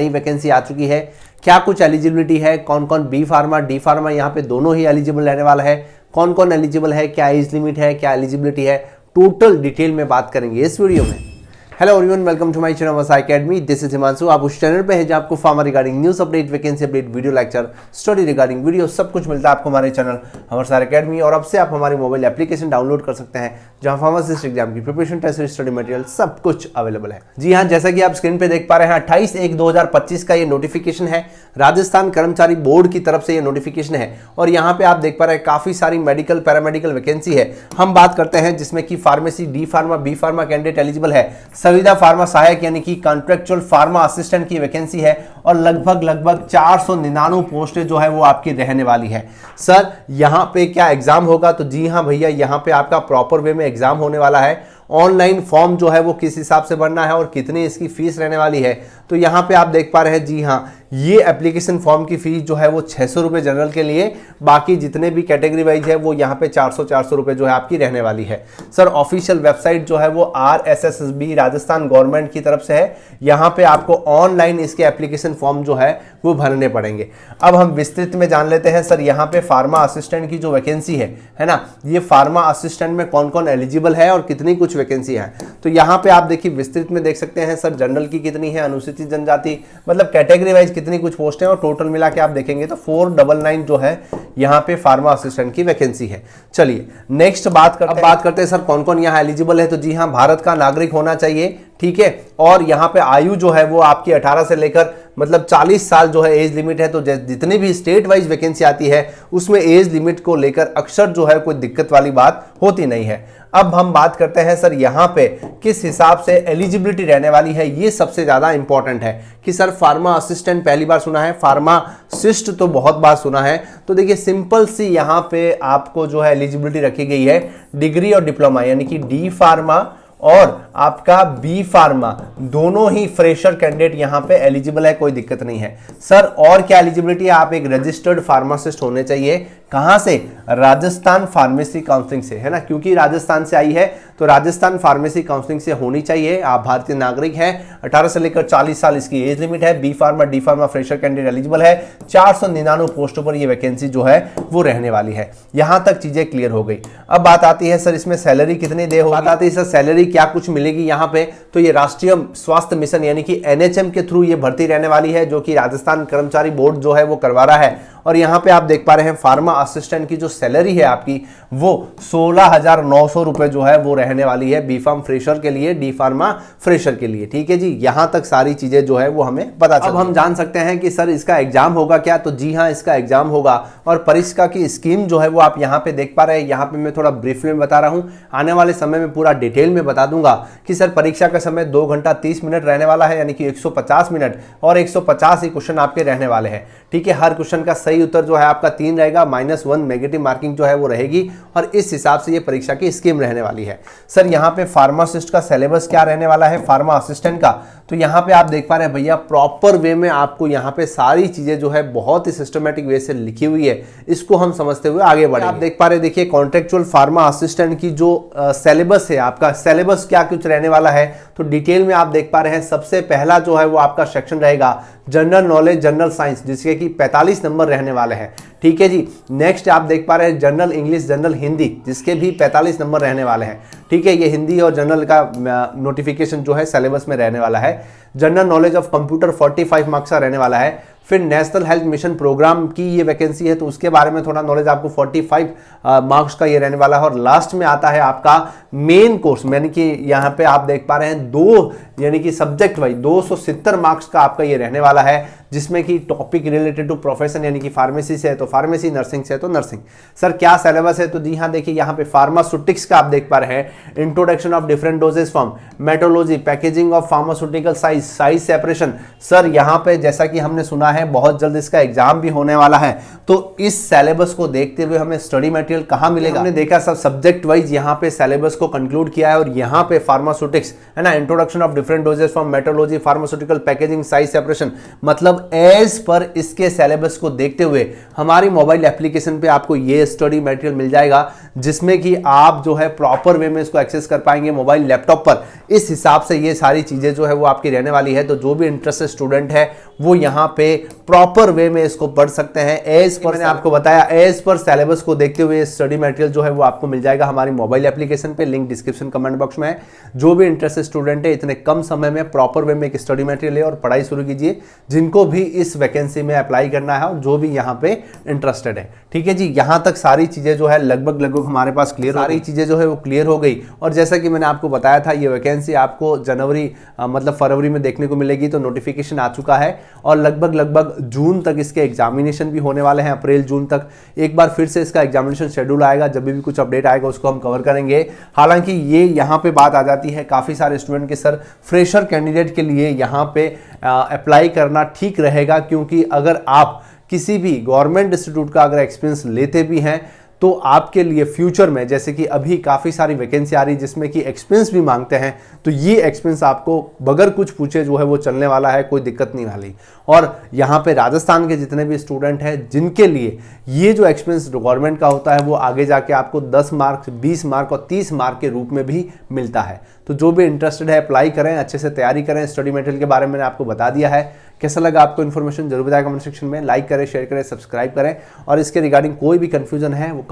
नई वैकेंसी आ चुकी है, क्या कुछ एलिजिबिलिटी है, कौन कौन बी फार्मा डी फार्मा यहाँ पे दोनों ही एलिजिबल रहने वाला है, कौन कौन एलिजिबल है, क्या एज लिमिट है, क्या एलिजिबिलिटी है, टोटल डिटेल में बात करेंगे इस वीडियो में। Hello everyone, welcome to my channel वसा एकेडमी। This is Himanshu. आप उस चैनल पे हैं जहां आपको pharma regarding news update, vacancy update, video lecture, study regarding video सब कुछ मिलता है आपको हमारे चैनल वसा एकेडमी। और अब से आप हमारी मोबाइल एप्लीकेशन डाउनलोड कर सकते हैं जहां फार्मासिस्ट एग्जाम की प्रिपरेशन, टेस्ट, स्टडी मटेरियल सब कुछ अवेलेबल है। जी हाँ, जैसा कि आप स्क्रीन पे देख पा रहे हैं 28/1/2025 का ये नोटिफिकेशन है, राजस्थान कर्मचारी बोर्ड की तरफ से ये नोटिफिकेशन है। और यहाँ पे आप देख पा रहे हैं काफी सारी मेडिकल पैरामेडिकल वैकेंसी है। हम बात करते हैं जिसमें कि pharmacy D pharma B pharma candidate eligible है, संविदा फार्मा सहायक यानी कि कॉन्ट्रेक्चुअल फार्मा असिस्टेंट की वैकेंसी है और लगभग 499 पोस्टें जो है वो आपकी रहने वाली है। सर यहाँ पे क्या एग्जाम होगा? तो जी हाँ भैया, यहाँ पे आपका प्रॉपर वे में एग्जाम होने वाला है। ऑनलाइन फॉर्म जो है वो किस हिसाब से भरना है और कितनी इसकी फीस रहने वाली है, तो यहाँ पे आप देख पा रहे हैं। जी हाँ, ये एप्लीकेशन फॉर्म की फीस जो है वो 600 रुपये जनरल के लिए, बाकी जितने भी कैटेगरी वाइज है वो यहाँ पे 400 रुपये जो है आपकी रहने वाली है। सर ऑफिशियल वेबसाइट जो है वो RSSB राजस्थान गवर्नमेंट की तरफ से है। यहाँ पे आपको ऑनलाइन इसके एप्लीकेशन फॉर्म जो है वो भरने पड़ेंगे। अब हम विस्तृत में जान लेते हैं। सर यहाँ पे फार्मा असिस्टेंट की जो वैकेंसी है ना, ये फार्मा असिस्टेंट में कौन कौन एलिजिबल है और कितनी कुछ वैकेंसी है, तो यहाँ पे आप देखिए विस्तृत में देख सकते हैं। सर जनरल की कितनी है, अनुसूचित जनजाति, मतलब कैटेगरी वाइज कितनी कुछ पोस्ट है, और टोटल मिला के आप देखेंगे तो 499 जो है यहाँ पे फार्मा असिस्टेंट की वैकेंसी है। चलिए नेक्स्ट बात करते हैं सर कौन कौन यहाँ एलिजिबल है। तो जी हाँ, भारत का नागरिक होना चाहिए, ठीक है। और यहाँ पे आयु जो है वो आपकी 18 से लेकर मतलब 40 साल जो है एज लिमिट है। तो जितनी भी स्टेट वाइज वैकेंसी आती है उसमें एज लिमिट को लेकर अक्सर जो है कोई दिक्कत वाली बात होती नहीं है। अब हम बात करते हैं सर यहाँ पे किस हिसाब से एलिजिबिलिटी रहने वाली है, ये सबसे ज्यादा इंपॉर्टेंट है कि सर फार्मा असिस्टेंट पहली बार सुना है, फार्मासिस्ट तो बहुत बार सुना है। तो देखिए सिंपल सी यहाँ पे आपको जो है एलिजिबिलिटी रखी गई है, डिग्री और डिप्लोमा यानी कि डी फार्मा और आपका बी फार्मा दोनों ही फ्रेशर कैंडिडेट यहाँ पे एलिजिबल है, कोई दिक्कत नहीं है। सर और क्या एलिजिबिलिटी है? आप एक रजिस्टर्ड फार्मासिस्ट होने चाहिए। कहां से? राजस्थान फार्मेसी काउंसिलिंग से, है ना, क्योंकि राजस्थान से आई है तो राजस्थान फार्मेसी काउंसिलिंग से होनी चाहिए। आप भारतीय नागरिक हैं, 18 से लेकर 40 साल इसकी एज लिमिट है। B pharma D pharma fresher candidate eligible है। 499 पोस्टों पर ये वैकेंसी जो है वो रहने वाली है। यहां तक चीजें क्लियर हो गई। अब बात आती है सर इसमें सैलरी कितनी दे होगी, बात आती है सर सैलरी क्या कुछ मिलेगी यहाँ पे। तो ये राष्ट्रीय स्वास्थ्य मिशन यानी कि NHM के थ्रू ये भर्ती रहने वाली है, जो कि राजस्थान कर्मचारी बोर्ड जो है वो करवा रहा है। और यहाँ पे आप देख पा रहे हैं फार्मा असिस्टेंट की जो सैलरी है आपकी वो 16,900 रुपए जो है वो रहने वाली है, बी फार्म फ्रेशर के लिए, डी फार्मा फ्रेशर के लिए, ठीक है जी। यहां तक सारी चीजें जो है वो हमें पता चल। अब हम जान सकते हैं कि सर इसका एग्जाम होगा क्या। तो जी हाँ, इसका एग्जाम होगा और परीक्षा की स्कीम जो है वो आप यहाँ पे देख पा रहे हैं। यहाँ पे मैं थोड़ा ब्रीफ में बता रहा हूँ, आने वाले समय में पूरा डिटेल में बता दूंगा कि सर परीक्षा का समय 2 घंटा 30 मिनट रहने वाला है, यानी कि 150 मिनट और 150 ही क्वेश्चन आपके रहने वाले हैं, ठीक है। हर क्वेश्चन का सही उत्तर जो है आपका 3 रहेगा, -1 नेगेटिव मार्किंग जो है वो रहेगी, और इस हिसाब से ये परीक्षा की स्कीम रहने वाली है। सर यहाँ पे फार्मासिस्ट का सिलेबस क्या रहने वाला है, फार्मा असिस्टेंट का, तो यहाँ पे आप देख पा रहे हैं भैया प्रॉपर वे में आपको यहाँ पे सारी चीजें जो है बहुत ही सिस्टमेटिक वे से लिखी हुई है, इसको हम समझते हुए आगे बढ़े। आप देख पा रहे हैं, देखिए कॉन्ट्रेक्चुअल फार्मा असिस्टेंट की जो सिलेबस है, आपका सिलेबस क्या कुछ रहने वाला है, तो डिटेल में आप देख पा रहे हैं। सबसे पहला जो है वो आपका सेक्शन रहेगा जनरल नॉलेज जनरल साइंस, जिसके कि 45 नंबर रहने वाले हैं, ठीक है जी। नेक्स्ट आप देख पा रहे हैं जनरल इंग्लिश जनरल हिंदी, जिसके भी 45 नंबर रहने वाले हैं, ठीक है। ये हिंदी और जनरल का नोटिफिकेशन जो है सिलेबस में रहने वाला है। General knowledge of computer 45 marks का रहने वाला है। फिर नेशनल हेल्थ मिशन प्रोग्राम की ये वैकेंसी है, तो उसके बारे में थोड़ा नॉलेज आपको 45 मार्क्स का ये रहने वाला है। और लास्ट में आता है आपका मेन कोर्स, यानी कि यहाँ पे आप देख पा रहे हैं 2 यानी कि सब्जेक्ट वाइज 270 मार्क्स का आपका ये रहने वाला है, जिसमें कि टॉपिक रिलेटेड टू प्रोफेशन यानी कि फार्मेसी से है तो फार्मेसी, नर्सिंग से है तो नर्सिंग। सर क्या सिलेबस है? तो जी हाँ, देखिए यहाँ पे फार्मास्यूटिक्स का आप देख पा रहे हैं, introduction of different doses form, metrology, packaging of pharmaceutical size separation. Sir यहाँ पे जैसा कि हमने सुना है है, बहुत जल्द इसका एग्जाम भी होने वाला है। तो इस सिलेबस को देखते हुए हमें स्टडी मटेरियल कहाँ मिलेगा? हमने देखा सब सब्जेक्ट वाइज यहाँ पे सिलेबस को कंक्लूड किया है और यहाँ पे फार्मास्यूटिक्स है ना, introduction of different doses from metrology, pharmaceutical packaging, size separation, मतलब एज पर इसके सिलेबस को देखते हुए हमारी मोबाइल एप्लीकेशन पे आपको ये स्टडी मटेरियल मिल जाएगा, जिसमें कि आप जो है प्रॉपर वे में इसको एक्सेस कर पाएंगे मोबाइल लैपटॉप पर। इस हिसाब से ये सारी चीजें जो है वो आपकी रहने वाली है। तो जो भी इंटरेस्टेड स्टूडेंट है वो यहाँ पे प्रॉपर वे में इसको पढ़ सकते हैं। एज पर मैंने आपको बताया, एज पर सिलेबस को देखते हुए स्टडी मटेरियल जो है वो आपको मिल जाएगा हमारी मोबाइल एप्लीकेशन पे, लिंक डिस्क्रिप्शन कमेंट बॉक्स में है। जो भी इंटरेस्टेड स्टूडेंट है इतने कम समय में प्रॉपर वे में एक स्टडी मटेरियल ले और पढ़ाई शुरू कीजिए, जिनको भी इस वैकेंसी में अप्लाई करना है और जो भी यहाँ पे इंटरेस्टेड है। ठीक है जी, यहाँ तक सारी चीजें जो है लगभग हमारे पास क्लियर, सारी चीजें जो है वो क्लियर हो गई। और जैसा कि मैंने आपको बताया था, ये वैकेंसी आपको जनवरी मतलब फरवरी में देखने को मिलेगी। तो नोटिफिकेशन आ चुका है और लगभग जून तक इसके एग्जामिनेशन भी होने वाले हैं, अप्रैल जून तक। एक बार फिर से इसका एग्जामिनेशन शेड्यूल आएगा, जब भी कुछ अपडेट आएगा उसको हम कवर करेंगे। हालांकि ये यहाँ पे बात आ जाती है काफी सारे स्टूडेंट के, सर फ्रेशर कैंडिडेट के लिए यहाँ पे अप्लाई करना ठीक रहेगा, क्योंकि अगर आप किसी भी गवर्नमेंट इंस्टीट्यूट का अगर एक्सपीरियंस लेते भी हैं तो आपके लिए फ्यूचर में, जैसे कि अभी काफ़ी सारी वैकेंसी आ रही है जिसमें कि एक्सपीरियंस भी मांगते हैं, तो ये एक्सपीरियंस आपको बगैर कुछ पूछे जो है वो चलने वाला है, कोई दिक्कत नहीं वाली। और यहाँ पे राजस्थान के जितने भी स्टूडेंट हैं जिनके लिए ये जो एक्सपीरियंस गवर्नमेंट का होता है वो आगे जाके आपको 10 मार्क्स, 20 मार्क और 30 मार्क के रूप में भी मिलता है। तो जो भी इंटरेस्टेड है अप्लाई करें, अच्छे से तैयारी करें। स्टडी मटेरियल के बारे में मैंने आपको बता दिया है। कैसा लगा आपको इन्फॉर्मेशन जरूर बताएं कमेंट सेक्शन में, लाइक करें, शेयर करें, सब्सक्राइब करें और इसके रिगार्डिंग कोई भी कंफ्यूजन है वो